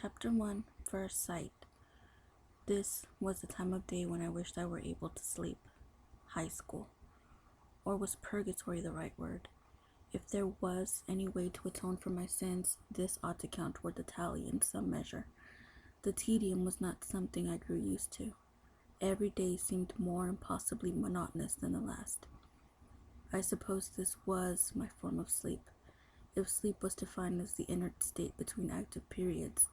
Chapter 1, First Sight. This was the time of day when I wished I were able to sleep. High school. Or was purgatory the right word? If there was any way to atone for my sins, this ought to count toward the tally in some measure. The tedium was not something I grew used to. Every day seemed more impossibly monotonous than the last. I suppose this was my form of sleep, if sleep was defined as the inert state between active periods.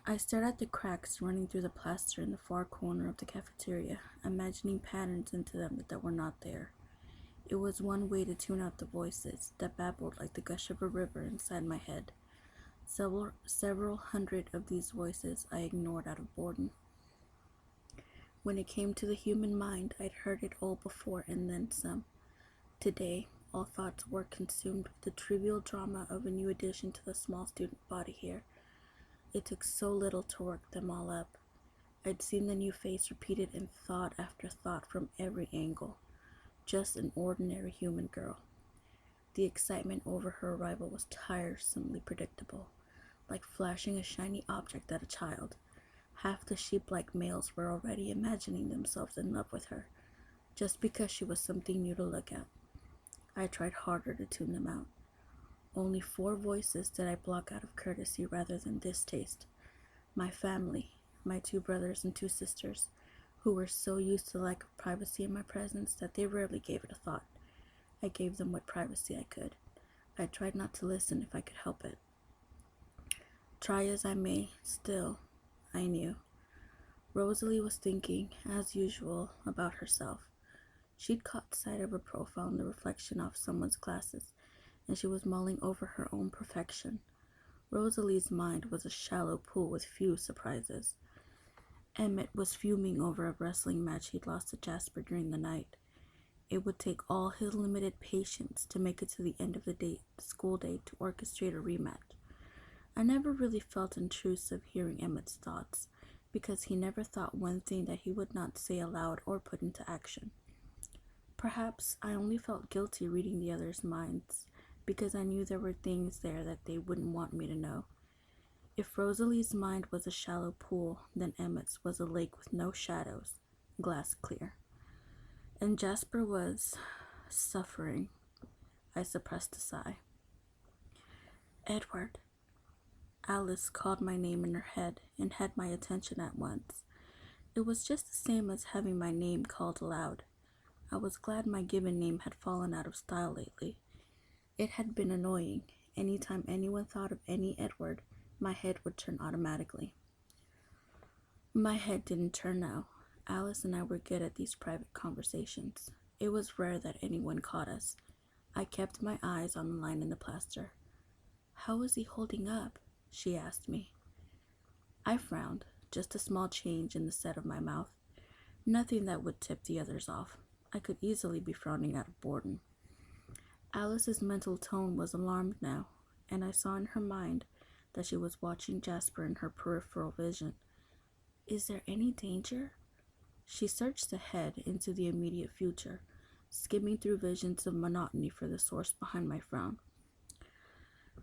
I stared at the cracks running through the plaster in the far corner of the cafeteria, imagining patterns into them that were not there. It was one way to tune out the voices that babbled like the gush of a river inside my head. Several hundred of these voices I ignored out of boredom. When it came to the human mind, I'd heard it all before and then some. Today, all thoughts were consumed with the trivial drama of a new addition to the small student body here. It took so little to work them all up. I'd seen the new face repeated in thought after thought from every angle. Just an ordinary human girl. The excitement over her arrival was tiresomely predictable, like flashing a shiny object at a child. Half the sheep-like males were already imagining themselves in love with her, just because she was something new to look at. I tried harder to tune them out. Only 4 voices did I block out of courtesy rather than distaste. My family, my 2 brothers and 2 sisters, who were so used to the lack of privacy in my presence that they rarely gave it a thought. I gave them what privacy I could. I tried not to listen if I could help it. Try as I may, still, I knew. Rosalie was thinking, as usual, about herself. She'd caught sight of her profile in the reflection of someone's glasses, and she was mulling over her own perfection. Rosalie's mind was a shallow pool with few surprises. Emmett was fuming over a wrestling match he'd lost to Jasper during the night. It would take all his limited patience to make it to the end of the school day to orchestrate a rematch. I never really felt intrusive hearing Emmett's thoughts, because he never thought one thing that he would not say aloud or put into action. Perhaps I only felt guilty reading the others' minds, because I knew there were things there that they wouldn't want me to know. If Rosalie's mind was a shallow pool, then Emmett's was a lake with no shadows, glass clear. And Jasper was suffering. I suppressed a sigh. Edward. Alice called my name in her head and had my attention at once. It was just the same as having my name called aloud. I was glad my given name had fallen out of style lately. It had been annoying. Anytime anyone thought of any Edward, my head would turn automatically. My head didn't turn now. Alice and I were good at these private conversations. It was rare that anyone caught us. I kept my eyes on the line in the plaster. "How is he holding up?" she asked me. I frowned, just a small change in the set of my mouth. Nothing that would tip the others off. I could easily be frowning out of boredom. Alice's mental tone was alarmed now, and I saw in her mind that she was watching Jasper in her peripheral vision. "Is there any danger?" She searched ahead into the immediate future, skimming through visions of monotony for the source behind my frown.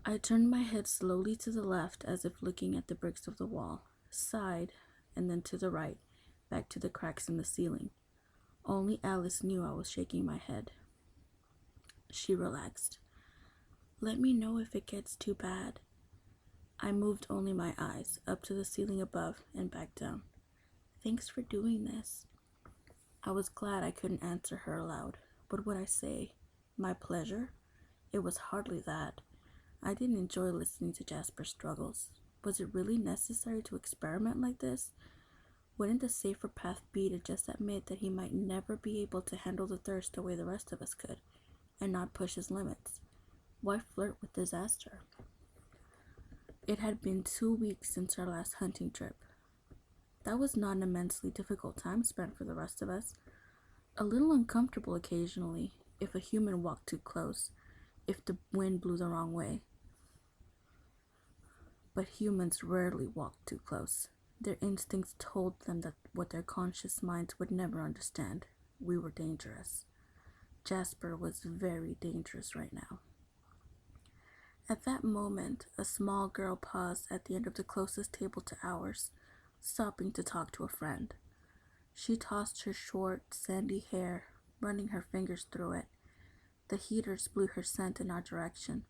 I turned my head slowly to the left as if looking at the bricks of the wall, sighed, and then to the right, back to the cracks in the ceiling. Only Alice knew I was shaking my head. She relaxed. "Let me know if it gets too bad." I moved only my eyes, up to the ceiling above and back down. "Thanks for doing this." I was glad I couldn't answer her aloud. What would I say? My pleasure? It was hardly that. I didn't enjoy listening to Jasper's struggles. Was it really necessary to experiment like this? Wouldn't the safer path be to just admit that he might never be able to handle the thirst the way the rest of us could, and not push his limits? Why flirt with disaster? It had been 2 weeks since our last hunting trip. That was not an immensely difficult time spent for the rest of us. A little uncomfortable occasionally, if a human walked too close, if the wind blew the wrong way. But humans rarely walked too close. Their instincts told them that what their conscious minds would never understand. We were dangerous. Jasper was very dangerous right now. At that moment, a small girl paused at the end of the closest table to ours, stopping to talk to a friend. She tossed her short, sandy hair, running her fingers through it. The heaters blew her scent in our direction.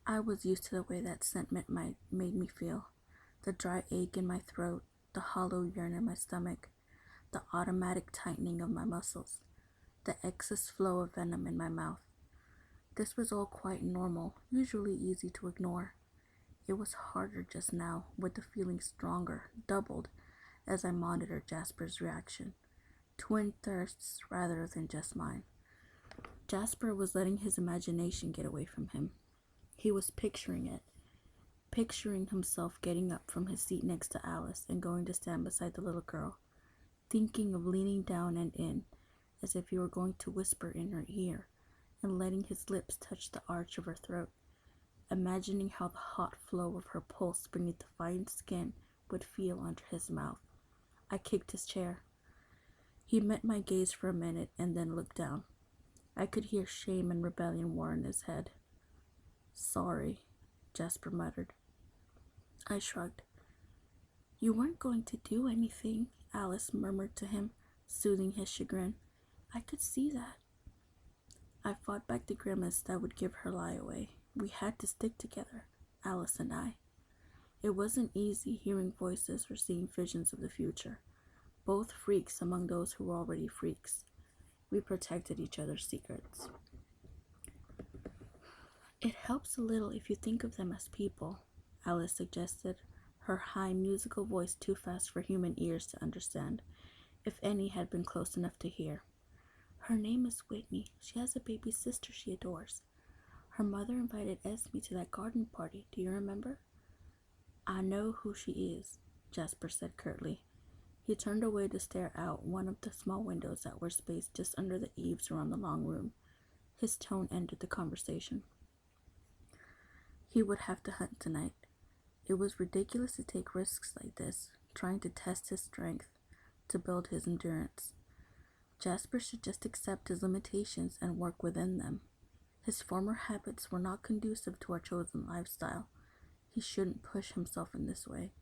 I was used to the way that scent made me feel. The dry ache in my throat, the hollow yearn in my stomach, the automatic tightening of my muscles, the excess flow of venom in my mouth. This was all quite normal, usually easy to ignore. It was harder just now, with the feeling stronger, doubled, as I monitored Jasper's reaction. Twin thirsts rather than just mine. Jasper was letting his imagination get away from him. He was picturing it, picturing himself getting up from his seat next to Alice and going to stand beside the little girl, thinking of leaning down and in, as if he were going to whisper in her ear, and letting his lips touch the arch of her throat, imagining how the hot flow of her pulse beneath the fine skin would feel under his mouth. I kicked his chair. He met my gaze for a minute and then looked down. I could hear shame and rebellion war in his head. "Sorry," Jasper muttered. I shrugged. "You weren't going to do anything," Alice murmured to him, soothing his chagrin. "I could see that." I fought back the grimace that would give her lie away. We had to stick together, Alice and I. It wasn't easy hearing voices or seeing visions of the future. Both freaks among those who were already freaks. We protected each other's secrets. "It helps a little if you think of them as people," Alice suggested, her high musical voice too fast for human ears to understand, if any had been close enough to hear. "Her name is Whitney. She has a baby sister she adores. Her mother invited Esme to that garden party. Do you remember?" "I know who she is," Jasper said curtly. He turned away to stare out one of the small windows that were spaced just under the eaves around the long room. His tone ended the conversation. He would have to hunt tonight. It was ridiculous to take risks like this, trying to test his strength, to build his endurance. Jasper should just accept his limitations and work within them. His former habits were not conducive to our chosen lifestyle. He shouldn't push himself in this way.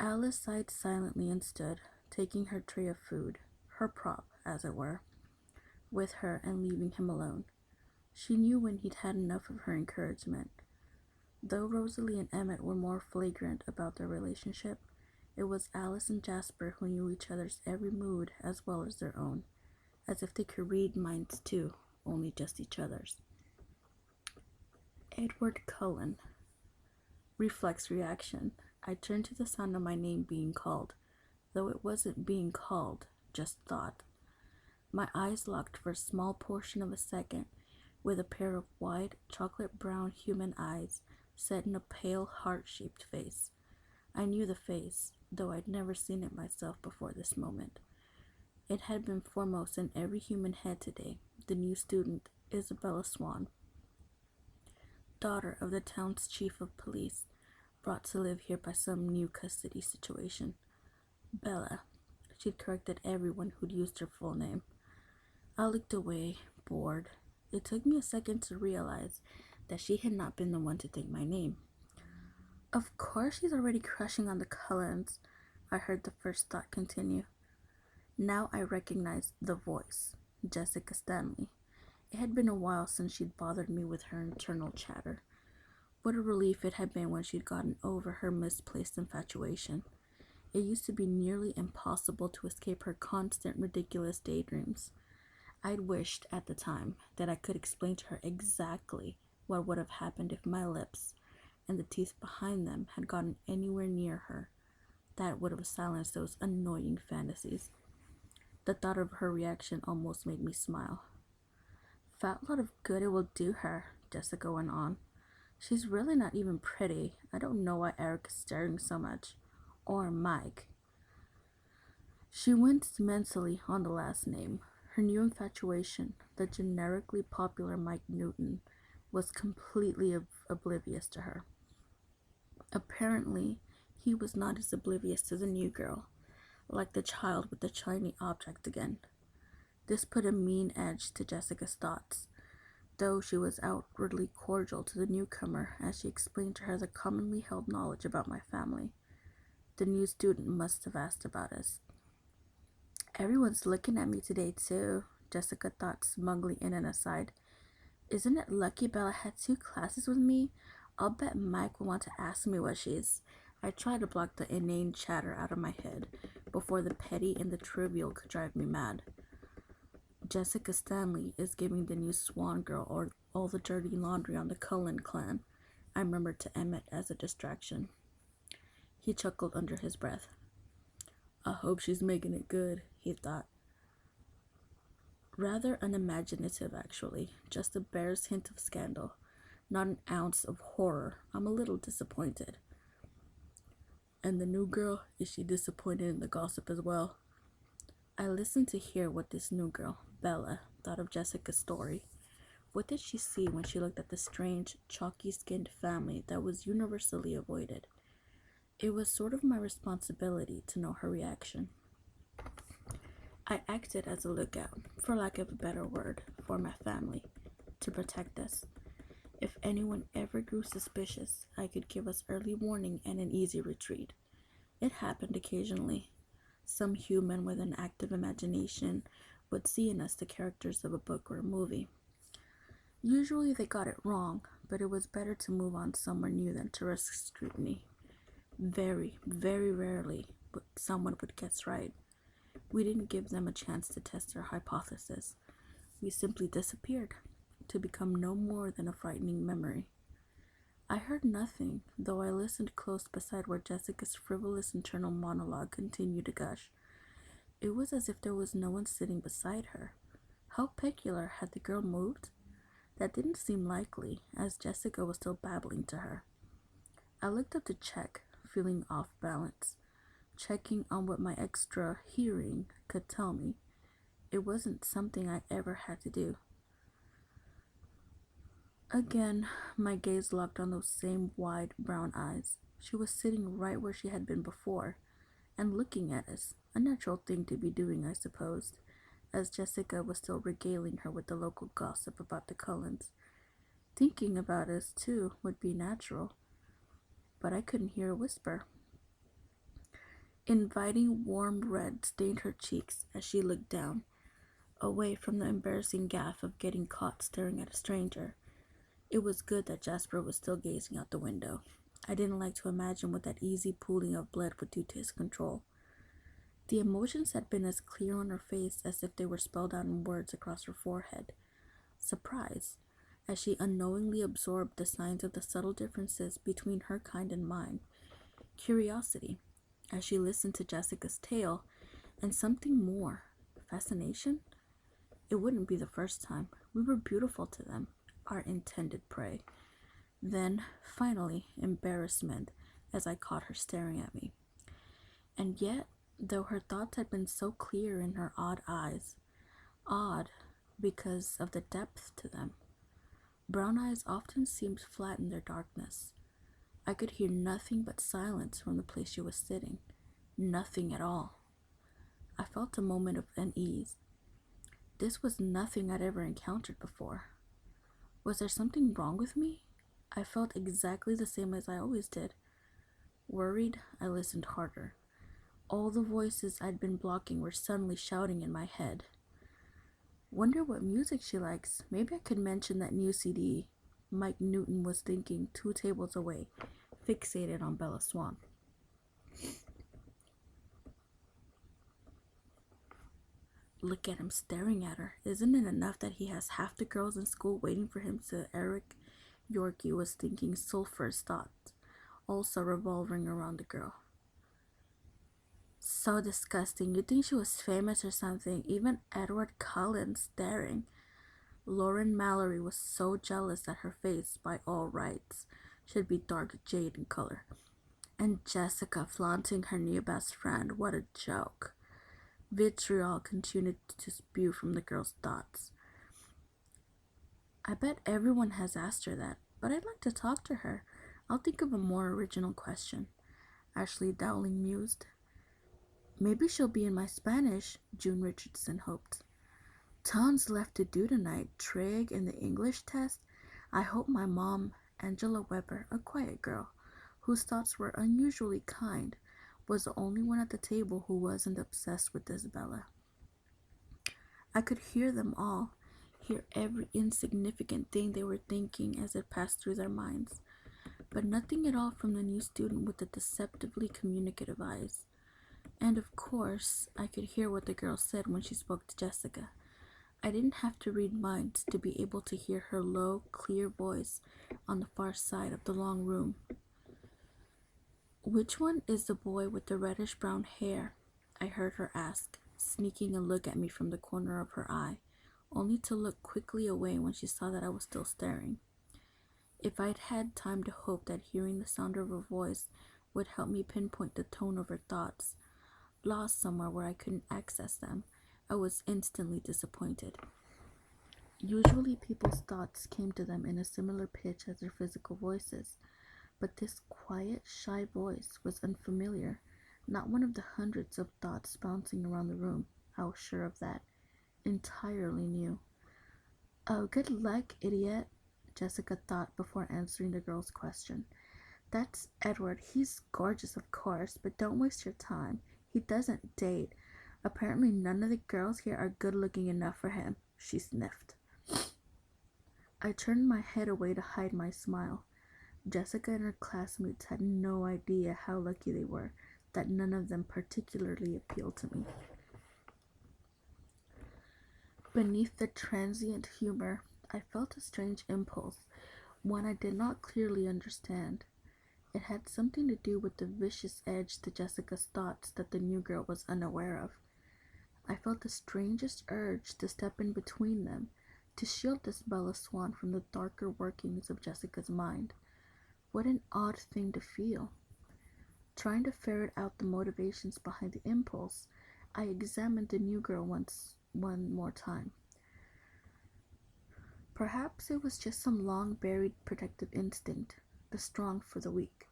Alice sighed silently and stood, taking her tray of food, her prop, as it were, with her and leaving him alone. She knew when he'd had enough of her encouragement. Though Rosalie and Emmett were more flagrant about their relationship, it was Alice and Jasper who knew each other's every mood as well as their own, as if they could read minds too, only just each other's. Edward Cullen. Reflex reaction. I turned to the sound of my name being called, though it wasn't being called, just thought. My eyes locked for a small portion of a second, with a pair of wide, chocolate-brown human eyes set in a pale, heart-shaped face. I knew the face, though I'd never seen it myself before this moment. It had been foremost in every human head today, the new student, Isabella Swan, daughter of the town's chief of police, brought to live here by some new custody situation. Bella. She'd corrected everyone who'd used her full name. I looked away, bored. It took me a second to realize that she had not been the one to take my name. "Of course she's already crushing on the Cullens," I heard the first thought continue. Now I recognized the voice, Jessica Stanley. It had been a while since she'd bothered me with her internal chatter. What a relief it had been when she'd gotten over her misplaced infatuation. It used to be nearly impossible to escape her constant, ridiculous daydreams. I'd wished, at the time, that I could explain to her exactly what would have happened if my lips, and the teeth behind them, had gotten anywhere near her. That would have silenced those annoying fantasies. The thought of her reaction almost made me smile. "Fat lot of good it will do her," Jessica went on. "She's really not even pretty. I don't know why Eric is staring so much. Or Mike." She winced mentally on the last name. Her new infatuation, the generically popular Mike Newton, was completely oblivious to her. Apparently, he was not as oblivious to the new girl, like the child with the shiny object again. This put a mean edge to Jessica's thoughts. though she was outwardly cordial to the newcomer as she explained to her the commonly held knowledge about my family. The new student must have asked about us. "Everyone's looking at me today, too," Jessica thought smugly in an aside. "Isn't it lucky Bella had 2 classes with me? I'll bet Mike will want to ask me what she's..." I tried to block the inane chatter out of my head before the petty and the trivial could drive me mad. "Jessica Stanley is giving the new Swan girl or all the dirty laundry on the Cullen clan," I murmured to Emmett as a distraction. He chuckled under his breath. "I hope she's making it good," he thought. Rather unimaginative, actually. Just the barest hint of scandal. Not an ounce of horror. I'm a little disappointed. "And the new girl, is she disappointed in the gossip as well?" I listened to hear what this new girl, Bella, thought of Jessica's story. What did she see when she looked at the strange, chalky-skinned family that was universally avoided? It was sort of my responsibility to know her reaction. I acted as a lookout, for lack of a better word, for my family, to protect us. If anyone ever grew suspicious, I could give us early warning and an easy retreat. It happened occasionally. Some human with an active imagination would see in us the characters of a book or a movie. Usually they got it wrong, but it was better to move on somewhere new than to risk scrutiny. Very, very rarely someone would guess right. We didn't give them a chance to test their hypothesis. We simply disappeared, to become no more than a frightening memory. I heard nothing, though I listened close beside where Jessica's frivolous internal monologue continued to gush. It was as if there was no one sitting beside her. How peculiar had the girl moved? That didn't seem likely, as Jessica was still babbling to her. I looked up to check, feeling off balance, checking on what my extra hearing could tell me. It wasn't something I ever had to do. Again, my gaze locked on those same wide brown eyes. She was sitting right where she had been before, and looking at us, a natural thing to be doing, I supposed, as Jessica was still regaling her with the local gossip about the Cullens. Thinking about us, too, would be natural, but I couldn't hear a whisper. Inviting warm red stained her cheeks as she looked down, away from the embarrassing gaffe of getting caught staring at a stranger. It was good that Jasper was still gazing out the window. I didn't like to imagine what that easy pooling of blood would do to his control. The emotions had been as clear on her face as if they were spelled out in words across her forehead. Surprise, as she unknowingly absorbed the signs of the subtle differences between her kind and mine. Curiosity, as she listened to Jessica's tale, and something more. Fascination? It wouldn't be the first time. We were beautiful to them, our intended prey. Then, finally, embarrassment, as I caught her staring at me. And yet, though her thoughts had been so clear in her odd eyes, odd because of the depth to them. Brown eyes often seemed flat in their darkness. I could hear nothing but silence from the place she was sitting. Nothing at all. I felt a moment of unease. This was nothing I'd ever encountered before. Was there something wrong with me? I felt exactly the same as I always did. Worried, I listened harder. All the voices I'd been blocking were suddenly shouting in my head. Wonder what music she likes. Maybe I could mention that new CD. Mike Newton was thinking 2 tables away, fixated on Bella Swan. Look at him staring at her. Isn't it enough that he has half the girls in school waiting for him to Eric? Yorkie was thinking sulphurous thoughts, also revolving around the girl. So disgusting. You'd think she was famous or something. Even Edward Cullen staring. Lauren Mallory was so jealous that her face, by all rights, should be dark jade in color. And Jessica flaunting her new best friend. What a joke. Vitriol continued to spew from the girl's thoughts. I bet everyone has asked her that, but I'd like to talk to her. I'll think of a more original question. Ashley Dowling mused. Maybe she'll be in my Spanish, June Richardson hoped. Tons left to do tonight. Trig in the English test. I hope my mom, Angela Weber, a quiet girl, whose thoughts were unusually kind, was the only one at the table who wasn't obsessed with this Bella. I could hear them all, hear every insignificant thing they were thinking as it passed through their minds, but nothing at all from the new student with the deceptively communicative eyes. And of course, I could hear what the girl said when she spoke to Jessica. I didn't have to read minds to be able to hear her low, clear voice on the far side of the long room. "Which one is the boy with the reddish-brown hair?" I heard her ask, sneaking a look at me from the corner of her eye, only to look quickly away when she saw that I was still staring. If I'd had time to hope that hearing the sound of her voice would help me pinpoint the tone of her thoughts, lost somewhere where I couldn't access them, I was instantly disappointed. Usually people's thoughts came to them in a similar pitch as their physical voices, but this quiet, shy voice was unfamiliar, not one of the hundreds of thoughts bouncing around the room. I was sure of that. Entirely new. "Oh, good luck, idiot," Jessica thought before answering the girl's question. "That's Edward. He's gorgeous, of course, but don't waste your time. He doesn't date. Apparently none of the girls here are good-looking enough for him," she sniffed. I turned my head away to hide my smile. Jessica and her classmates had no idea how lucky they were that none of them particularly appealed to me. Beneath the transient humor, I felt a strange impulse, one I did not clearly understand. It had something to do with the vicious edge to Jessica's thoughts that the new girl was unaware of. I felt the strangest urge to step in between them, to shield this Bella Swan from the darker workings of Jessica's mind. What an odd thing to feel. Trying to ferret out the motivations behind the impulse, I examined the new girl one more time. Perhaps it was just some long-buried protective instinct, the strong for the weak.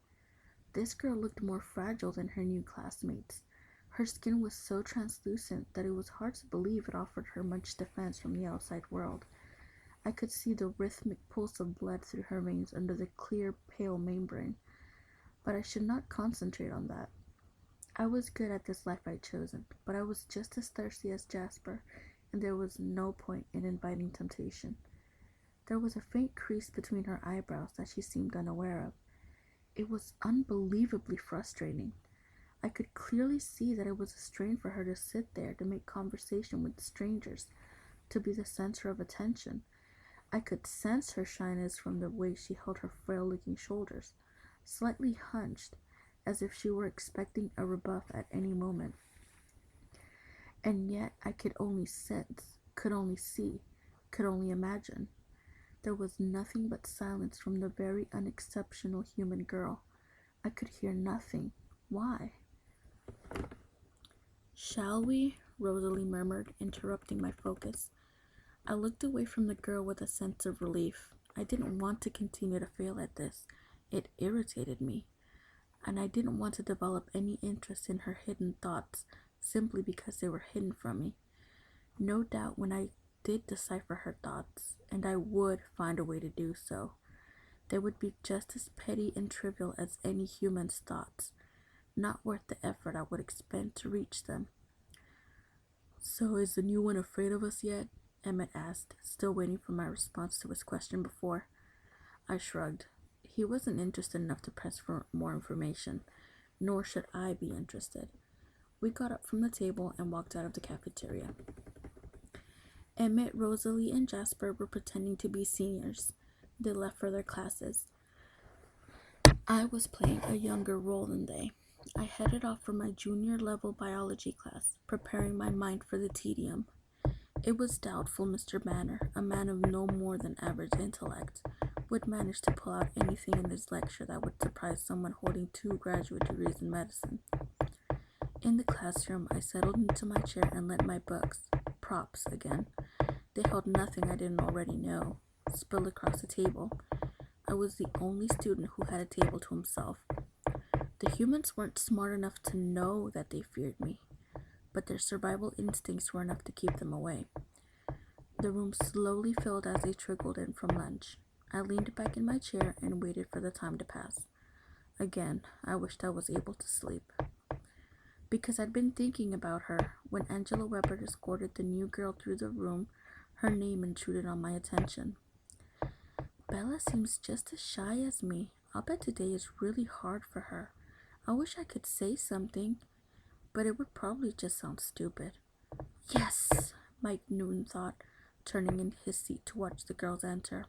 This girl looked more fragile than her new classmates. Her skin was so translucent that it was hard to believe it offered her much defense from the outside world. I could see the rhythmic pulse of blood through her veins under the clear, pale membrane. But I should not concentrate on that. I was good at this life I'd chosen, but I was just as thirsty as Jasper, and there was no point in inviting temptation. There was a faint crease between her eyebrows that she seemed unaware of. It was unbelievably frustrating. I could clearly see that it was a strain for her to sit there to make conversation with strangers, to be the center of attention. I could sense her shyness from the way she held her frail-looking shoulders, slightly hunched, as if she were expecting a rebuff at any moment. And yet I could only sense, could only see, could only imagine. There was nothing but silence from the very unexceptional human girl. I could hear nothing. Why? "Shall we?" Rosalie murmured, interrupting my focus. I looked away from the girl with a sense of relief. I didn't want to continue to fail at this. It irritated me, and I didn't want to develop any interest in her hidden thoughts simply because they were hidden from me. No doubt when I did decipher her thoughts, and I would find a way to do so, they would be just as petty and trivial as any human's thoughts, not worth the effort I would expend to reach them. "So is the new one afraid of us yet?" Emmett asked, still waiting for my response to his question before. I shrugged. He wasn't interested enough to press for more information, nor should I be interested. We got up from the table and walked out of the cafeteria. Emmett, Rosalie, and Jasper were pretending to be seniors. They left for their classes. I was playing a younger role than they. I headed off for my junior-level biology class, preparing my mind for the tedium. It was doubtful Mr. Banner, a man of no more than average intellect, would manage to pull out anything in his lecture that would surprise someone holding 2 graduate degrees in medicine. In the classroom, I settled into my chair and let my books, props again, they held nothing I didn't already know, spill across the table. I was the only student who had a table to himself. The humans weren't smart enough to know that they feared me, but their survival instincts were enough to keep them away. The room slowly filled as they trickled in from lunch. I leaned back in my chair and waited for the time to pass. Again, I wished I was able to sleep. Because I'd been thinking about her. When Angela Weber escorted the new girl through the room, her name intruded on my attention. Bella seems just as shy as me. I'll bet today is really hard for her. I wish I could say something, but it would probably just sound stupid. Yes, Mike Newton thought, turning in his seat to watch the girls enter.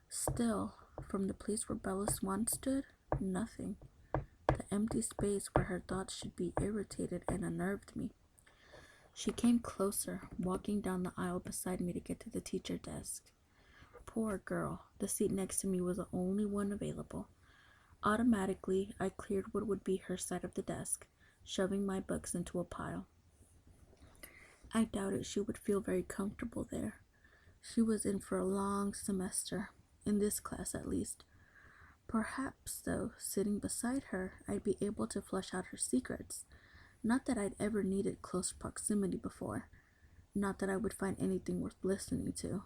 Still, from the place where Bella Swan stood, nothing. The empty space where her thoughts should be irritated and unnerved me. She came closer, walking down the aisle beside me to get to the teacher desk. Poor girl, the seat next to me was the only one available. Automatically, I cleared what would be her side of the desk, shoving my books into a pile. I doubted she would feel very comfortable there. She was in for a long semester, in this class at least. Perhaps, though, sitting beside her, I'd be able to flush out her secrets. Not that I'd ever needed close proximity before. Not that I would find anything worth listening to.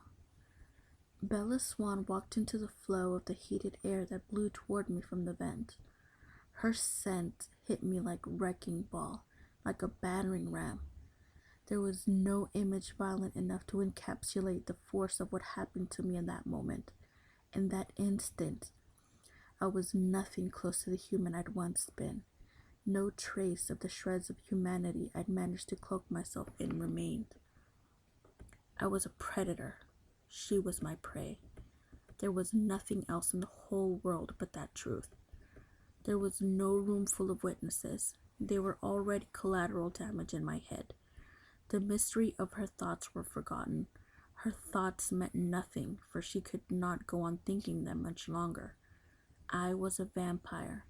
Bella Swan walked into the flow of the heated air that blew toward me from the vent. Her scent hit me like a wrecking ball, like a battering ram. There was no image violent enough to encapsulate the force of what happened to me in that moment. In that instant, I was nothing close to the human I'd once been. No trace of the shreds of humanity I'd managed to cloak myself in remained. I was a predator. She was my prey. There was nothing else in the whole world but that truth. There was no room full of witnesses. They were already collateral damage in my head. The mystery of her thoughts were forgotten. Her thoughts meant nothing, for she could not go on thinking them much longer. I was a vampire,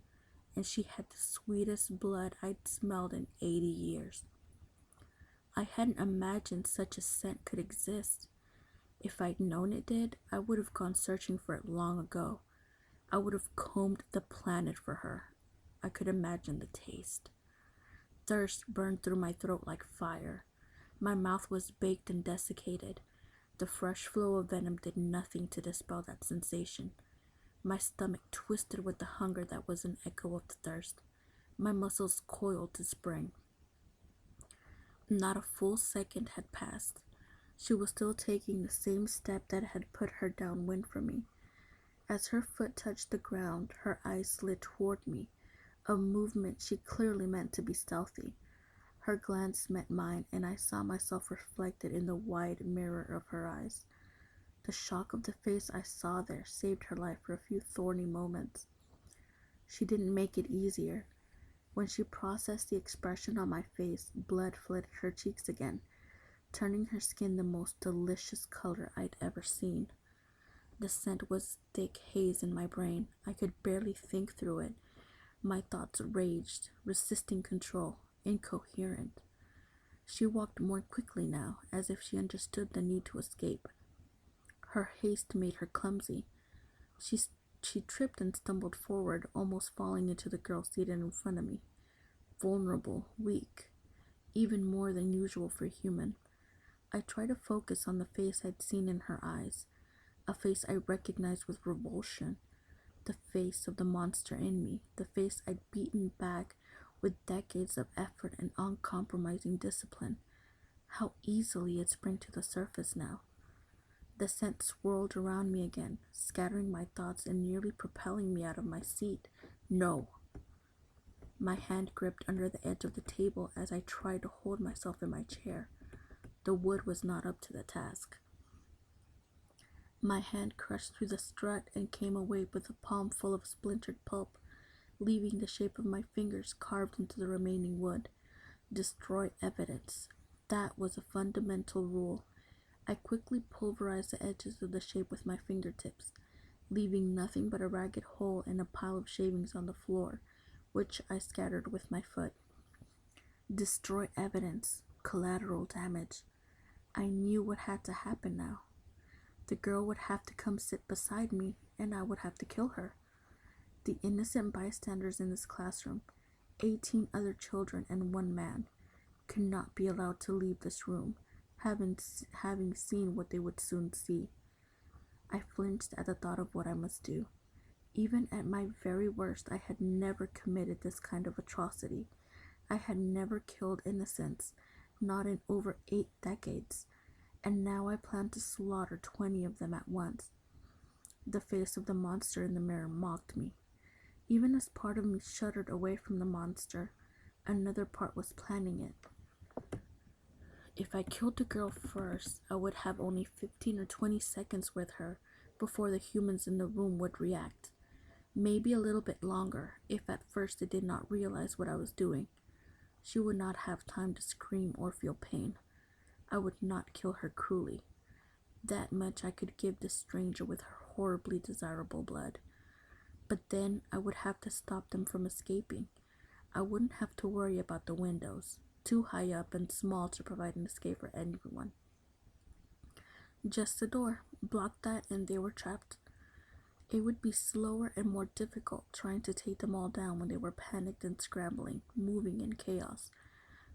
and she had the sweetest blood I'd smelled in 80 years. I hadn't imagined such a scent could exist. If I'd known it did, I would have gone searching for it long ago. I would have combed the planet for her. I could imagine the taste. Thirst burned through my throat like fire. My mouth was baked and desiccated. The fresh flow of venom did nothing to dispel that sensation. My stomach twisted with the hunger that was an echo of the thirst. My muscles coiled to spring. Not a full second had passed. She was still taking the same step that had put her downwind from me. As her foot touched the ground, her eyes slid toward me, a movement she clearly meant to be stealthy. Her glance met mine, and I saw myself reflected in the wide mirror of her eyes. The shock of the face I saw there saved her life for a few thorny moments. She didn't make it easier. When she processed the expression on my face, blood flooded her cheeks again, turning her skin the most delicious color I'd ever seen. The scent was thick haze in my brain. I could barely think through it. My thoughts raged, resisting control, incoherent. She walked more quickly now, as if she understood the need to escape. Her haste made her clumsy. She tripped and stumbled forward, almost falling into the girl seated in front of me. Vulnerable, weak, even more than usual for a human. I tried to focus on the face I'd seen in her eyes, a face I recognized with revulsion, the face of the monster in me, the face I'd beaten back with decades of effort and uncompromising discipline. How easily it sprang to the surface now. The scent swirled around me again, scattering my thoughts and nearly propelling me out of my seat. No. My hand gripped under the edge of the table as I tried to hold myself in my chair. The wood was not up to the task. My hand crushed through the strut and came away with a palm full of splintered pulp, leaving the shape of my fingers carved into the remaining wood. Destroy evidence. That was a fundamental rule. I quickly pulverized the edges of the shape with my fingertips, leaving nothing but a ragged hole and a pile of shavings on the floor, which I scattered with my foot. Destroy evidence. Collateral damage. I knew what had to happen now. The girl would have to come sit beside me, and I would have to kill her. The innocent bystanders in this classroom, 18 other children and one man, could not be allowed to leave this room. having seen what they would soon see. I flinched at the thought of what I must do. Even at my very worst, I had never committed this kind of atrocity. I had never killed innocents, not in over 8 decades, and now I planned to slaughter 20 of them at once. The face of the monster in the mirror mocked me. Even as part of me shuddered away from the monster, another part was planning it. If I killed the girl first, I would have only 15 or 20 seconds with her before the humans in the room would react. Maybe a little bit longer, if at first they did not realize what I was doing. She would not have time to scream or feel pain. I would not kill her cruelly. That much I could give this stranger with her horribly desirable blood. But then I would have to stop them from escaping. I wouldn't have to worry about the windows, too high up and small to provide an escape for anyone. Just the door. Block that and they were trapped. It would be slower and more difficult trying to take them all down when they were panicked and scrambling, moving in chaos.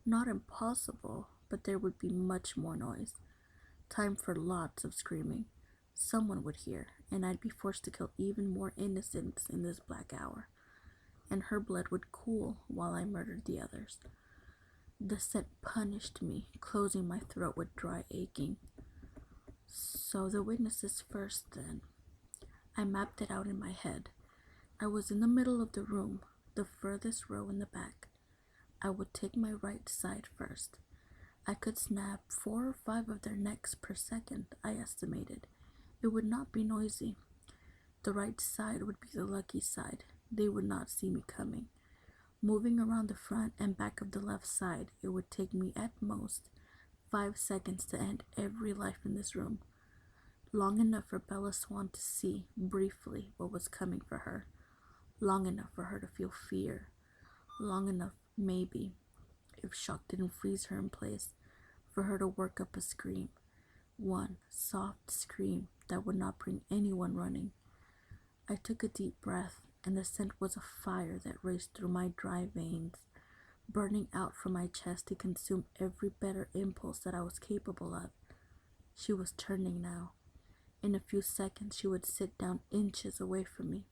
Not impossible, but there would be much more noise. Time for lots of screaming. Someone would hear, and I'd be forced to kill even more innocents in this black hour. And her blood would cool while I murdered the others. The scent punished me, closing my throat with dry aching. So the witnesses first, then. I mapped it out in my head. I was in the middle of the room, the furthest row in the back. I would take my right side first. I could snap 4 or 5 of their necks per second, I estimated. It would not be noisy. The right side would be the lucky side. They would not see me coming. Moving around the front and back of the left side, it would take me at most 5 seconds to end every life in this room. Long enough for Bella Swan to see, briefly, what was coming for her. Long enough for her to feel fear. Long enough, maybe, if shock didn't freeze her in place, for her to work up a scream. One soft scream that would not bring anyone running. I took a deep breath, and the scent was a fire that raced through my dry veins, burning out from my chest to consume every better impulse that I was capable of. She was turning now. In a few seconds, she would sit down inches away from me.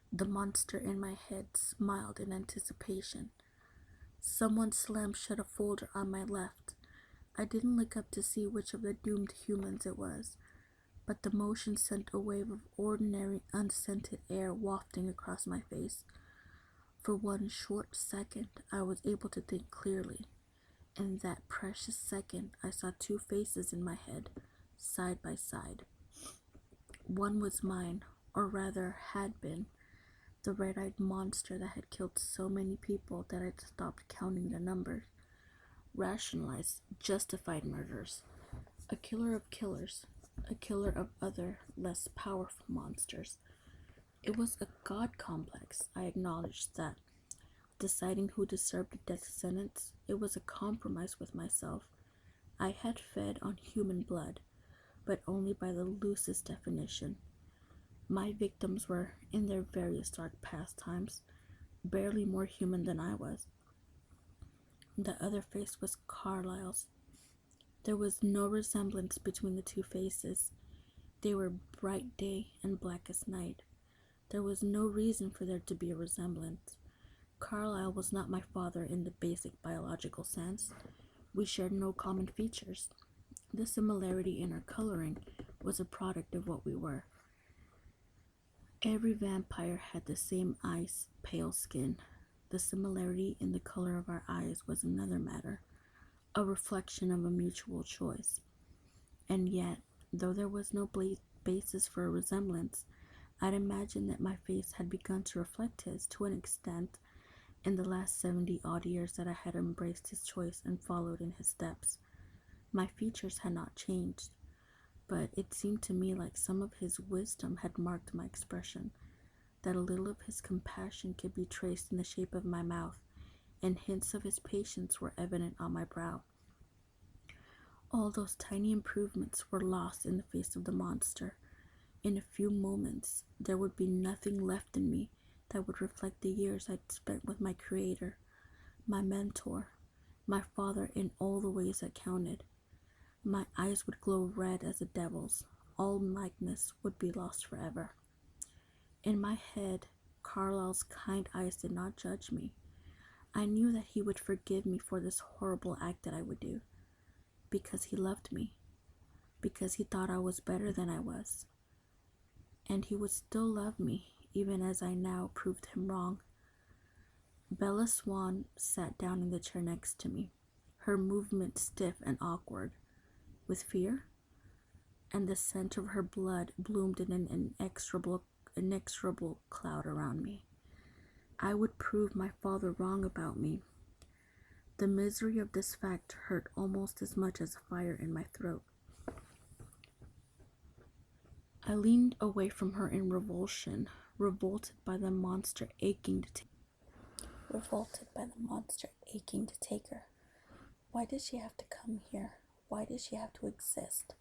The monster in my head smiled in anticipation. Someone slammed shut a folder on my left. I didn't look up to see which of the doomed humans it was, but the motion sent a wave of ordinary, unscented air wafting across my face. For one short second, I was able to think clearly. In that precious second, I saw 2 faces in my head, side by side. One was mine, or rather had been, the red-eyed monster that had killed so many people that I'd stopped counting the numbers. Rationalized, justified murders. A killer of killers, a killer of other, less powerful monsters. It was a god complex, I acknowledged that. Deciding who deserved a death sentence, it was a compromise with myself. I had fed on human blood, but only by the loosest definition. My victims were, in their various dark pastimes, barely more human than I was. The other face was Carlyle's. There was no resemblance between the 2 faces. They were bright day and black as night. There was no reason for there to be a resemblance. Carlyle was not my father in the basic biological sense. We shared no common features. The similarity in our coloring was a product of what we were. Every vampire had the same ice, pale skin. The similarity in the color of our eyes was another matter, a reflection of a mutual choice. And yet, though there was no basis for a resemblance, I'd imagine that my face had begun to reflect his to an extent in the last 70-odd years that I had embraced his choice and followed in his steps. My features had not changed, but it seemed to me like some of his wisdom had marked my expression, that a little of his compassion could be traced in the shape of my mouth, and hints of his patience were evident on my brow. All those tiny improvements were lost in the face of the monster. In a few moments, there would be nothing left in me that would reflect the years I'd spent with my creator, my mentor, my father in all the ways that counted. My eyes would glow red as a devil's. All likeness would be lost forever. In my head, Carlisle's kind eyes did not judge me. I knew that he would forgive me for this horrible act that I would do, because he loved me, because he thought I was better than I was. And he would still love me, even as I now proved him wrong. Bella Swan sat down in the chair next to me, her movement stiff and awkward, with fear, and the scent of her blood bloomed in an inexorable cloud around me. I would prove my father wrong about me. The misery of this fact hurt almost as much as a fire in my throat. I leaned away from her in revulsion, revolted by the monster aching to take her. Why did she have to come here? Why did she have to exist?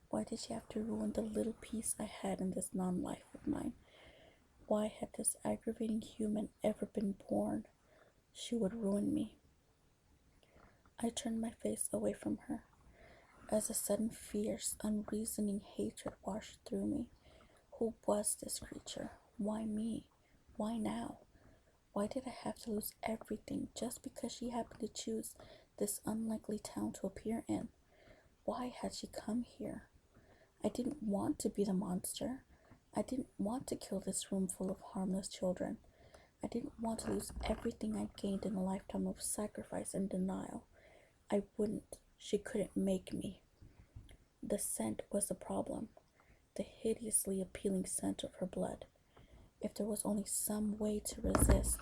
Why did she have to ruin the little peace I had in this non-life of mine? Why had this aggravating human ever been born? She would ruin me. I turned my face away from her, as a sudden fierce, unreasoning hatred washed through me. Who was this creature? Why me? Why now? Why did I have to lose everything just because she happened to choose this unlikely town to appear in? Why had she come here? I didn't want to be the monster. I didn't want to kill this room full of harmless children. I didn't want to lose everything I'd gained in a lifetime of sacrifice and denial. I wouldn't. She couldn't make me. The scent was the problem, the hideously appealing scent of her blood. If there was only some way to resist,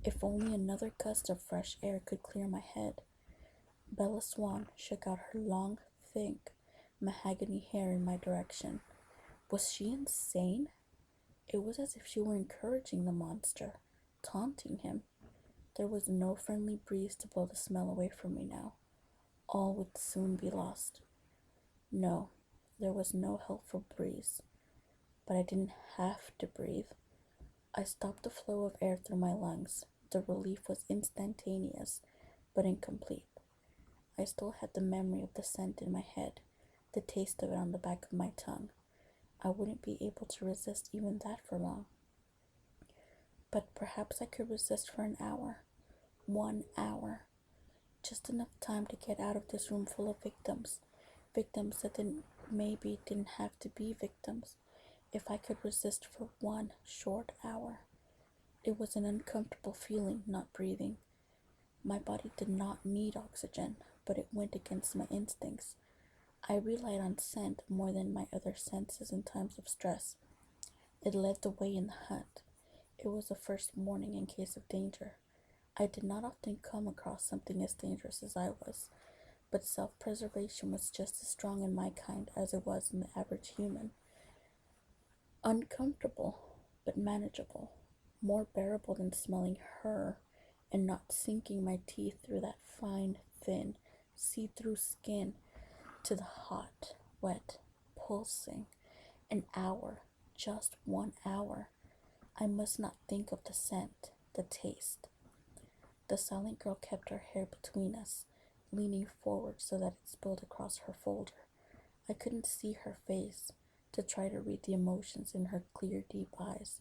if only another gust of fresh air could clear my head. Bella Swan shook out her long, thick, mahogany hair in my direction. Was she insane? It was as if she were encouraging the monster, taunting him. There was no friendly breeze to blow the smell away from me now. All would soon be lost. No, there was no helpful breeze. But I didn't have to breathe. I stopped the flow of air through my lungs. The relief was instantaneous, but incomplete. I still had the memory of the scent in my head, the taste of it on the back of my tongue. I wouldn't be able to resist even that for long. But perhaps I could resist for an hour. 1 hour. Just enough time to get out of this room full of victims. Victims that didn't have to be victims. If I could resist for 1 short hour. It was an uncomfortable feeling, not breathing. My body did not need oxygen, but it went against my instincts. I relied on scent more than my other senses in times of stress. It led the way in the hunt. It was the first warning in case of danger. I did not often come across something as dangerous as I was, but self-preservation was just as strong in my kind as it was in the average human. Uncomfortable, but manageable. More bearable than smelling her and not sinking my teeth through that fine, thin, see-through skin to the hot, wet, pulsing. An hour, just 1 hour. I must not think of the scent, the taste. The silent girl kept her hair between us, leaning forward so that it spilled across her folder. I couldn't see her face to try to read the emotions in her clear, deep eyes.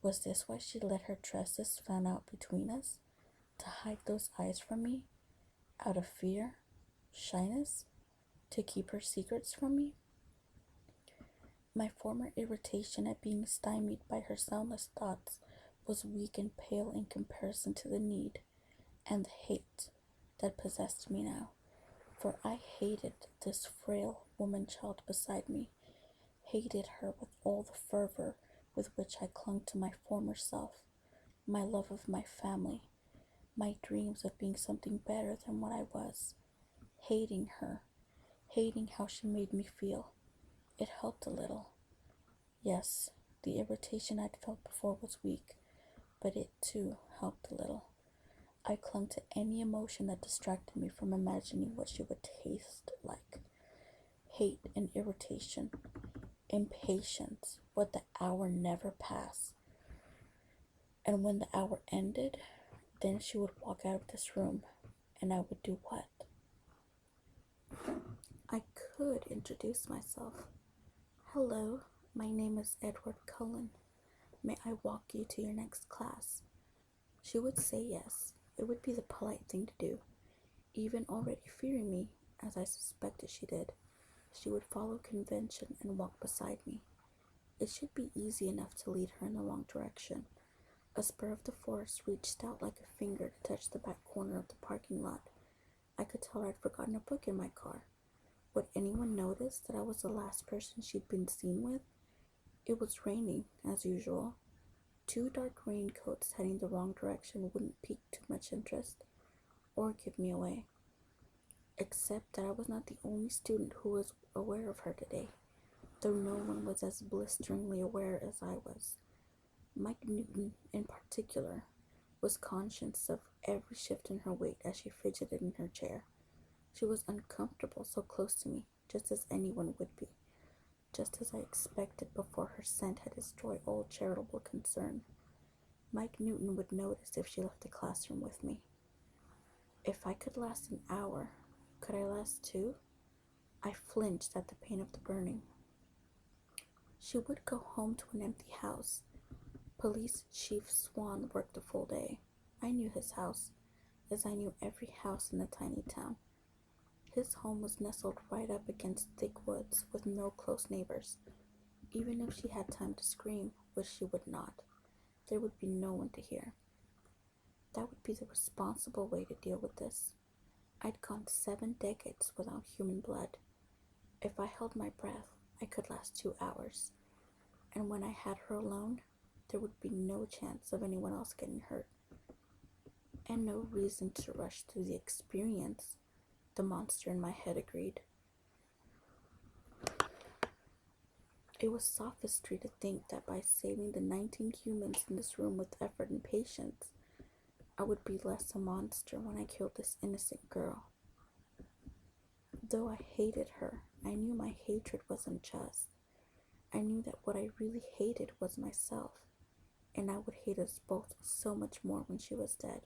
Was this why she let her tresses fan out between us? To hide those eyes from me? Out of fear? Shyness? To keep her secrets from me? My former irritation at being stymied by her soundless thoughts was weak and pale in comparison to the need and the hate that possessed me now. For I hated this frail woman-child beside me, hated her with all the fervor with which I clung to my former self, my love of my family, my dreams of being something better than what I was. Hating her, hating how she made me feel. It helped a little. Yes, the irritation I'd felt before was weak, but it too helped a little. I clung to any emotion that distracted me from imagining what she would taste like. Hate and irritation, impatience, would the hour never pass? And when the hour ended, then she would walk out of this room, And I would do what? I could introduce myself. Hello, my name is Edward Cullen. May I walk you to your next class? She would say yes. It would be the polite thing to do. Even already fearing me, as I suspected she did, she would follow convention and walk beside me. It should be easy enough to lead her in the wrong direction. A spur of the forest reached out like a finger to touch the back corner of the parking lot. I could tell I'd forgotten a book in my car. Would anyone notice that I was the last person she'd been seen with? It was raining, as usual. 2 dark raincoats heading the wrong direction wouldn't pique too much interest, or give me away. Except that I was not the only student who was aware of her today, though no one was as blisteringly aware as I was. Mike Newton, in particular, was conscious of every shift in her weight as she fidgeted in her chair. She was uncomfortable so close to me, just as anyone would be, just as I expected before her scent had destroyed all charitable concern. Mike Newton would notice if she left the classroom with me. If I could last an hour, could I last 2? I flinched at the pain of the burning. She would go home to an empty house. Police Chief Swan worked a full day. I knew his house, as I knew every house in the tiny town. His home was nestled right up against thick woods with no close neighbors. Even if she had time to scream, which she would not, there would be no one to hear. That would be the responsible way to deal with this. I'd gone 7 decades without human blood. If I held my breath, I could last 2 hours. And when I had her alone, there would be no chance of anyone else getting hurt. And no reason to rush through the experience, the monster in my head agreed. It was sophistry to think that by saving the 19 humans in this room with effort and patience, I would be less a monster when I killed this innocent girl. Though I hated her, I knew my hatred wasn't just. I knew that what I really hated was myself, and I would hate us both so much more when she was dead.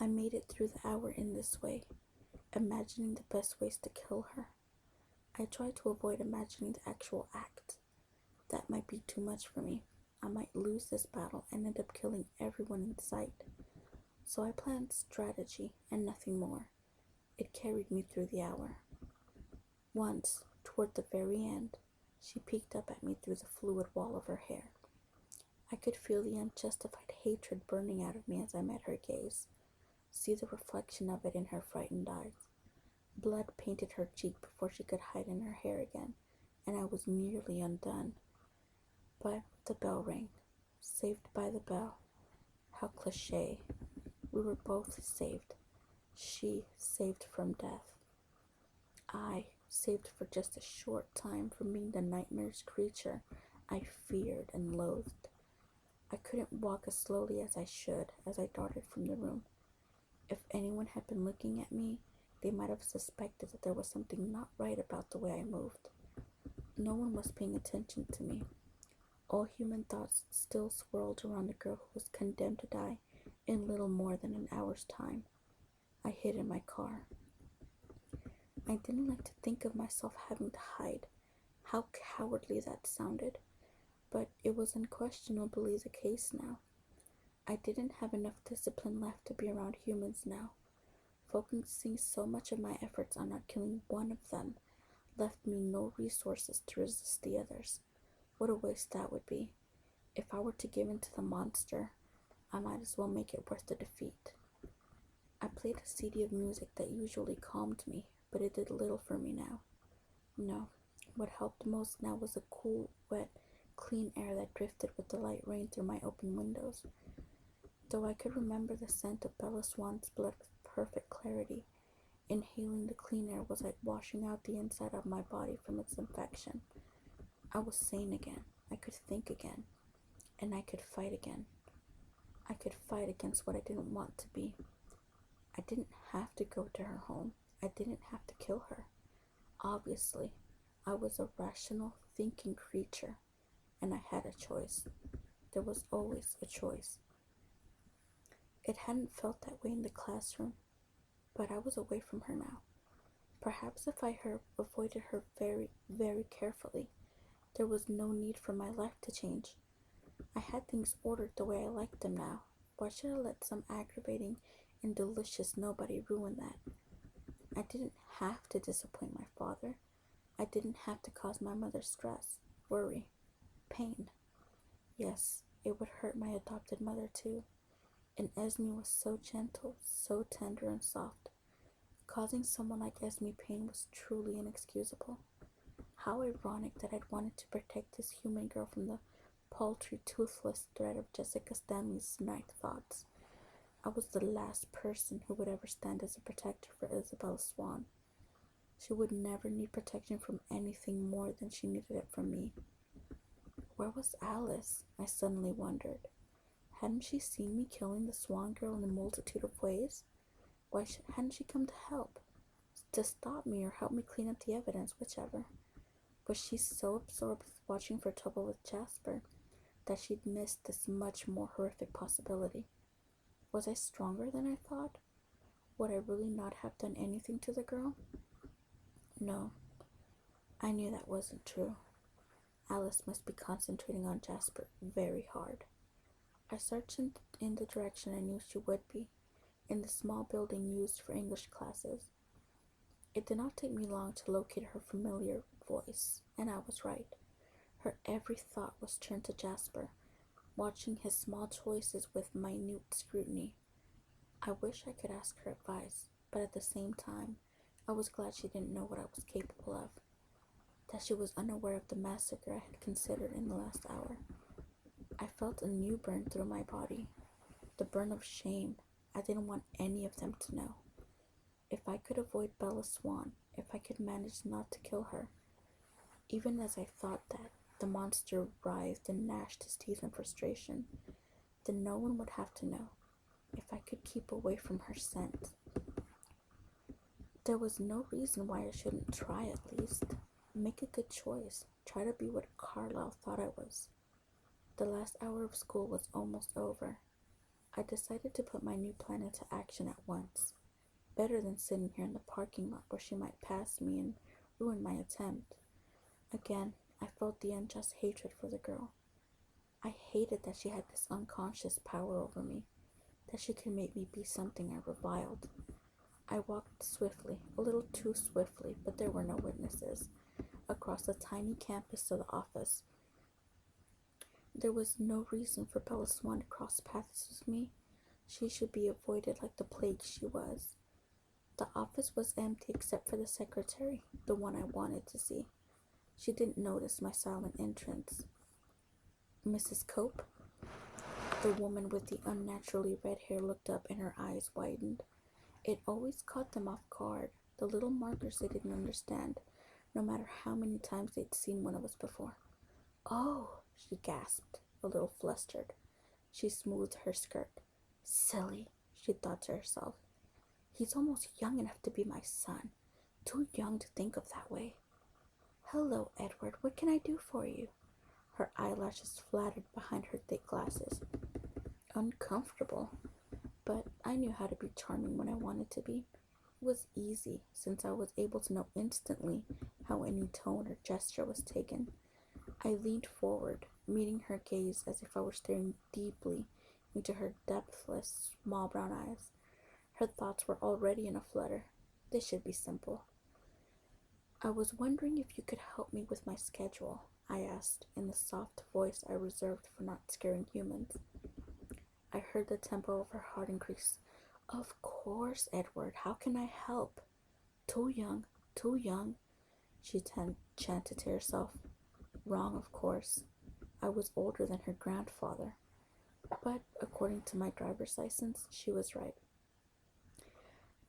I made it through the hour in this way, imagining the best ways to kill her. I tried to avoid imagining the actual act. That might be too much for me. I might lose this battle and end up killing everyone in sight. So I planned strategy and nothing more. It carried me through the hour. Once, toward the very end, she peeked up at me through the fluid wall of her hair. I could feel the unjustified hatred burning out of me as I met her gaze, see the reflection of it in her frightened eyes. Blood painted her cheek before she could hide in her hair again, and I was nearly undone. But the bell rang. Saved by the bell. How cliché. We were both saved. She saved from death. I saved for just a short time from being the nightmare's creature I feared and loathed. I couldn't walk as slowly as I should as I darted from the room. If anyone had been looking at me, they might have suspected that there was something not right about the way I moved. No one was paying attention to me. All human thoughts still swirled around the girl who was condemned to die in little more than an hour's time. I hid in my car. I didn't like to think of myself having to hide. How cowardly that sounded. But it was unquestionably the case now. I didn't have enough discipline left to be around humans now. Focusing so much of my efforts on not killing one of them left me no resources to resist the others. What a waste that would be. If I were to give in to the monster, I might as well make it worth the defeat. I played a CD of music that usually calmed me, but it did little for me now. No, what helped most now was the cool, wet, clean air that drifted with the light rain through my open windows. Though I could remember the scent of Bella Swan's blood with perfect clarity, inhaling the clean air was like washing out the inside of my body from its infection. I was sane again. I could think again. And I could fight again. I could fight against what I didn't want to be. I didn't have to go to her home. I didn't have to kill her. Obviously, I was a rational, thinking creature, and I had a choice. There was always a choice. It hadn't felt that way in the classroom, but I was away from her now. Perhaps if I had avoided her very, very carefully, there was no need for my life to change. I had things ordered the way I liked them now. Why should I let some aggravating and delicious nobody ruin that? I didn't have to disappoint my father. I didn't have to cause my mother stress, worry, pain. Yes, it would hurt my adopted mother too. And Esme was so gentle, so tender and soft. Causing someone like Esme pain was truly inexcusable. How ironic that I'd wanted to protect this human girl from the paltry, toothless threat of Jessica Stanley's night thoughts. I was the last person who would ever stand as a protector for Isabella Swan. She would never need protection from anything more than she needed it from me. Where was Alice? I suddenly wondered. Hadn't she seen me killing the Swan girl in a multitude of ways? Why hadn't she come to help? To stop me or help me clean up the evidence, whichever. Was she so absorbed with watching for trouble with Jasper that she'd missed this much more horrific possibility? Was I stronger than I thought? Would I really not have done anything to the girl? No, I knew that wasn't true. Alice must be concentrating on Jasper very hard. I searched in the direction I knew she would be, in the small building used for English classes. It did not take me long to locate her familiar voice, and I was right. Her every thought was turned to Jasper, watching his small choices with minute scrutiny. I wish I could ask her advice, but at the same time, I was glad she didn't know what I was capable of, that she was unaware of the massacre I had considered in the last hour. I felt a new burn through my body, the burn of shame. I didn't want any of them to know. If I could avoid Bella Swan, if I could manage not to kill her. Even as I thought that, the monster writhed and gnashed his teeth in frustration. Then no one would have to know, if I could keep away from her scent. There was no reason why I shouldn't try at least. Make a good choice. Try to be what Carlisle thought I was. The last hour of school was almost over. I decided to put my new plan into action at once. Better than sitting here in the parking lot where she might pass me and ruin my attempt. Again, I felt the unjust hatred for the girl. I hated that she had this unconscious power over me, that she could make me be something I reviled. I walked swiftly, a little too swiftly, but there were no witnesses, across the tiny campus to the office. There was no reason for Bella Swan to cross paths with me. She should be avoided like the plague she was. The office was empty except for the secretary, the one I wanted to see. She didn't notice my silent entrance. Mrs. Cope? The woman with the unnaturally red hair looked up and her eyes widened. It always caught them off guard, the little markers they didn't understand, no matter how many times they'd seen one of us before. "Oh," she gasped, a little flustered. She smoothed her skirt. "Silly," she thought to herself. "He's almost young enough to be my son. Too young to think of that way. Hello, Edward. What can I do for you?" Her eyelashes flattered behind her thick glasses. Uncomfortable, but I knew how to be charming when I wanted to be. It was easy, since I was able to know instantly how any tone or gesture was taken. I leaned forward, meeting her gaze as if I were staring deeply into her depthless, small brown eyes. Her thoughts were already in a flutter. This should be simple. "I was wondering if you could help me with my schedule," I asked, in the soft voice I reserved for not scaring humans. I heard the tempo of her heart increase. "Of course, Edward. How can I help?" Too young," she chanted to herself. Wrong, of course. I was older than her grandfather. But, according to my driver's license, she was right.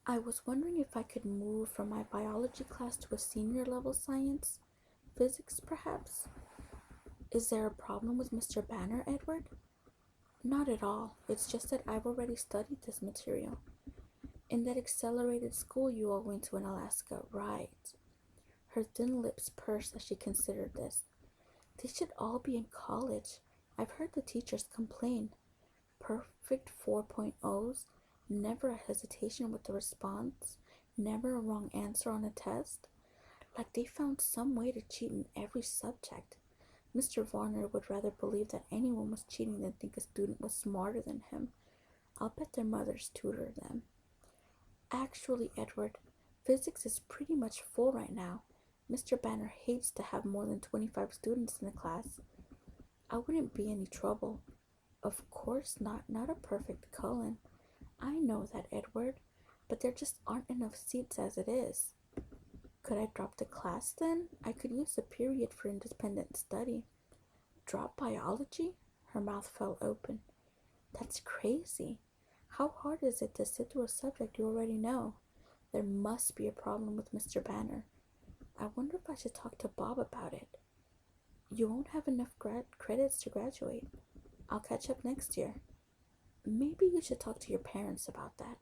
"I was wondering if I could move from my biology class to a senior level science? Physics, perhaps? Is there a problem with Mr. Banner, Edward?" "Not at all. It's just that I've already studied this material." "In that accelerated school you all went to in Alaska, right?" Her thin lips pursed as she considered this. "They should all be in college. I've heard the teachers complain." perfect 4.0s, never a hesitation with the response, never a wrong answer on a test. Like they found some way to cheat in every subject. Mr. Varner would rather believe that anyone was cheating than think a student was smarter than him. I'll bet their mothers tutor them. Actually, Edward, physics is pretty much full right now. Mr. Banner hates to have more than 25 students in the class. I wouldn't be any trouble. Of course not a perfect Cullen. I know that, Edward, but there just aren't enough seats as it is. Could I drop the class then? I could use a period for independent study. Drop biology? Her mouth fell open. That's crazy. How hard is it to sit through a subject you already know? There must be a problem with Mr. Banner. I wonder if I should talk to Bob about it. You won't have enough credits to graduate. I'll catch up next year. Maybe you should talk to your parents about that.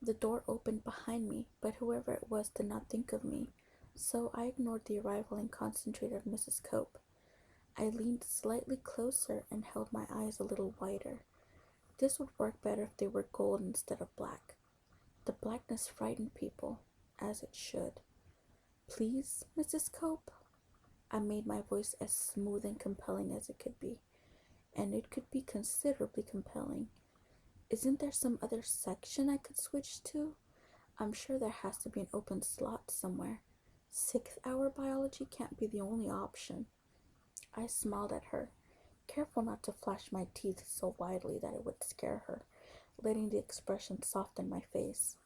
The door opened behind me, but whoever it was did not think of me, so I ignored the arrival and concentrated on Mrs. Cope. I leaned slightly closer and held my eyes a little wider. This would work better if they were gold instead of black. The blackness frightened people, as it should. Please, Mrs. Cope? I made my voice as smooth and compelling as it could be, and it could be considerably compelling. Isn't there some other section I could switch to? I'm sure there has to be an open slot somewhere. 6th hour biology can't be the only option. I smiled at her, careful not to flash my teeth so widely that it would scare her, letting the expression soften my face.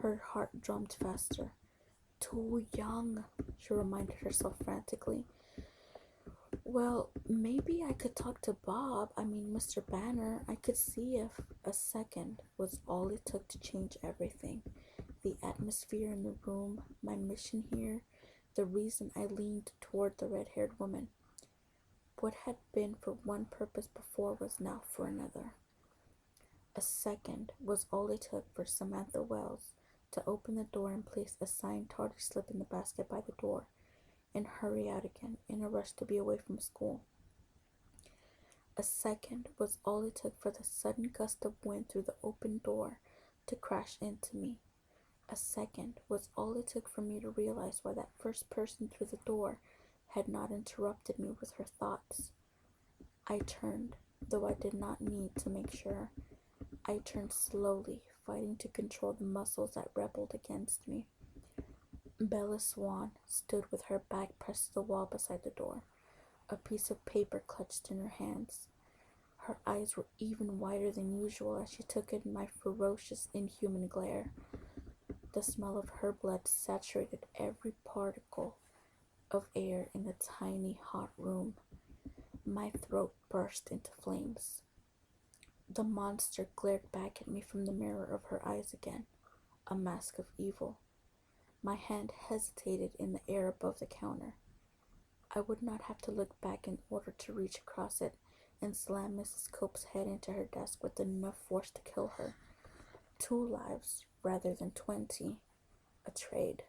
Her heart drummed faster. Too young, she reminded herself frantically. Well, maybe I could talk to Mr. Banner. I could see if a second was all it took to change everything. The atmosphere in the room, my mission here, the reason I leaned toward the red-haired woman. What had been for one purpose before was now for another. A second was all it took for Samantha Wells to open the door and place a signed tartar slip in the basket by the door, and hurry out again in a rush to be away from school. A second was all it took for the sudden gust of wind through the open door to crash into me. A second was all it took for me to realize why that first person through the door had not interrupted me with her thoughts. I turned, though I did not need to make sure. I turned slowly, fighting to control the muscles that rebelled against me. Bella Swan stood with her back pressed to the wall beside the door, a piece of paper clutched in her hands. Her eyes were even wider than usual as she took in my ferocious, inhuman glare. The smell of her blood saturated every particle of air in the tiny, hot room. My throat burst into flames. The monster glared back at me from the mirror of her eyes again, a mask of evil. My hand hesitated in the air above the counter. I would not have to look back in order to reach across it and slam Mrs. Cope's head into her desk with enough force to kill her. 2 lives rather than 20. A trade.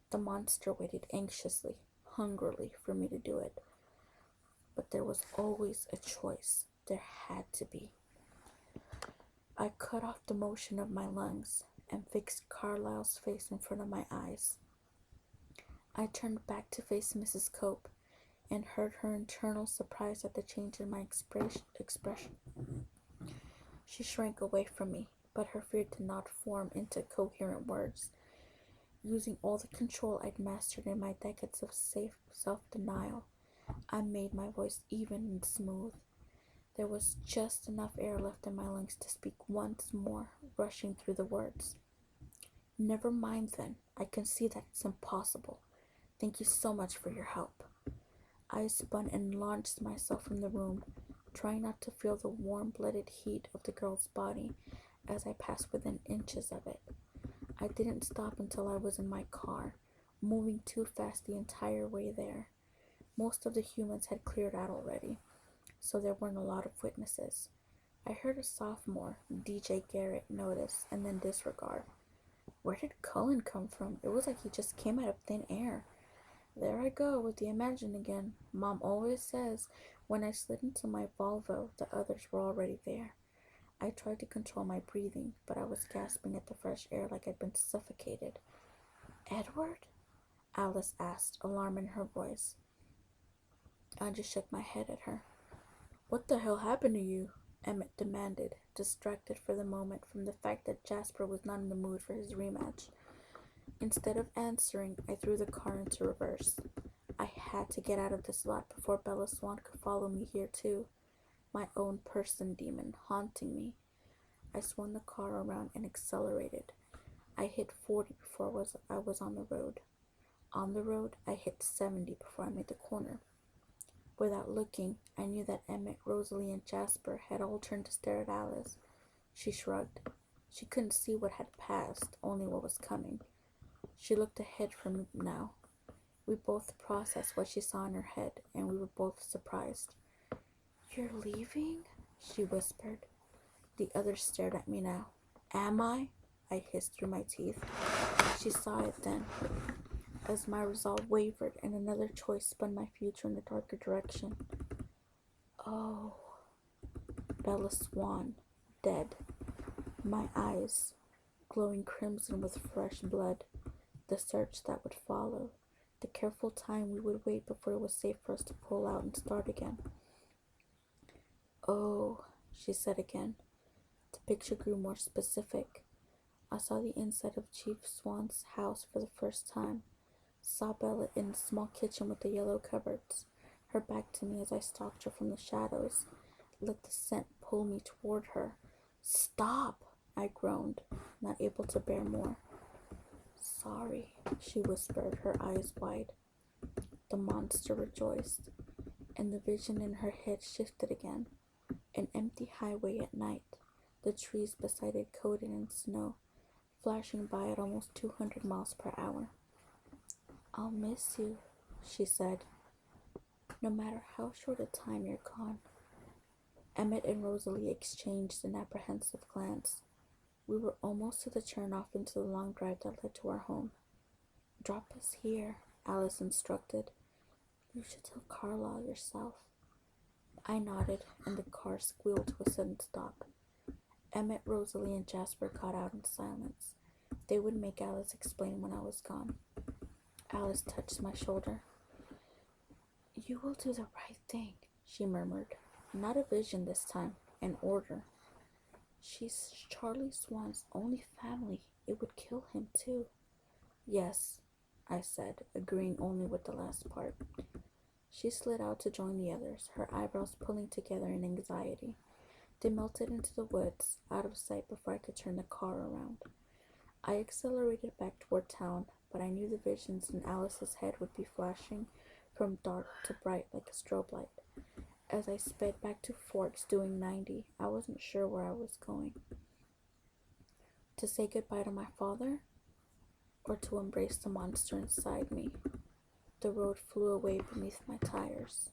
The monster waited anxiously, hungrily for me to do it. But there was always a choice. There had to be. I cut off the motion of my lungs and fixed Carlyle's face in front of my eyes. I turned back to face Mrs. Cope and heard her internal surprise at the change in my expression. She shrank away from me, but her fear did not form into coherent words. Using all the control I'd mastered in my decades of self-denial, I made my voice even and smooth. There was just enough air left in my lungs to speak once more, rushing through the words. Never mind then. I can see that it's impossible. Thank you so much for your help. I spun and launched myself from the room, trying not to feel the warm-blooded heat of the girl's body as I passed within inches of it. I didn't stop until I was in my car, moving too fast the entire way there. Most of the humans had cleared out already, so there weren't a lot of witnesses. I heard a sophomore, DJ Garrett, notice and then disregard. Where did Cullen come from? It was like he just came out of thin air. There I go with the imagine again. Mom always says, When I slid into my Volvo, the others were already there. I tried to control my breathing, but I was gasping at the fresh air like I'd been suffocated. "Edward?" Alice asked, alarm in her voice. I just shook my head at her. "What the hell happened to you?" Emmett demanded, distracted for the moment from the fact that Jasper was not in the mood for his rematch. Instead of answering, I threw the car into reverse. I had to get out of this lot before Bella Swan could follow me here too. My own person demon haunting me. I swung the car around and accelerated. I hit 40 before I was on the road. On the road, I hit 70 before I made the corner. Without looking, I knew that Emmett, Rosalie, and Jasper had all turned to stare at Alice. She shrugged. She couldn't see what had passed, only what was coming. She looked ahead from me now. We both processed what she saw in her head, and we were both surprised. "You're leaving?" she whispered. The others stared at me now. "Am I?" I hissed through my teeth. She saw it then, as my resolve wavered and another choice spun my future in a darker direction. Oh. Bella Swan, dead. My eyes, glowing crimson with fresh blood. The search that would follow. The careful time we would wait before it was safe for us to pull out and start again. "Oh," she said again. The picture grew more specific. I saw the inside of Chief Swan's house for the first time. Saw Bella in the small kitchen with the yellow cupboards, her back to me as I stalked her from the shadows. Let the scent pull me toward her. "Stop!" I groaned, not able to bear more. "Sorry," she whispered, her eyes wide. The monster rejoiced, and the vision in her head shifted again. An empty highway at night, the trees beside it coated in snow, flashing by at almost 200 miles per hour. "I'll miss you," she said, "no matter how short a time you're gone." Emmett and Rosalie exchanged an apprehensive glance. We were almost to the turnoff into the long drive that led to our home. "Drop us here," Alice instructed. "You should tell Carlisle yourself." I nodded, and the car squealed to a sudden stop. Emmett, Rosalie, and Jasper got out in silence. They would make Alice explain when I was gone. Alice touched my shoulder. "You will do the right thing," she murmured. Not a vision this time, an order. "She's Charlie Swan's only family. It would kill him too." "Yes," I said, agreeing only with the last part. She slid out to join the others, her eyebrows pulling together in anxiety. They melted into the woods, out of sight before I could turn the car around. I accelerated back toward town, but I knew the visions in Alice's head would be flashing from dark to bright like a strobe light. As I sped back to Forks doing 90, I wasn't sure where I was going. To say goodbye to my father? Or to embrace the monster inside me? The road flew away beneath my tires.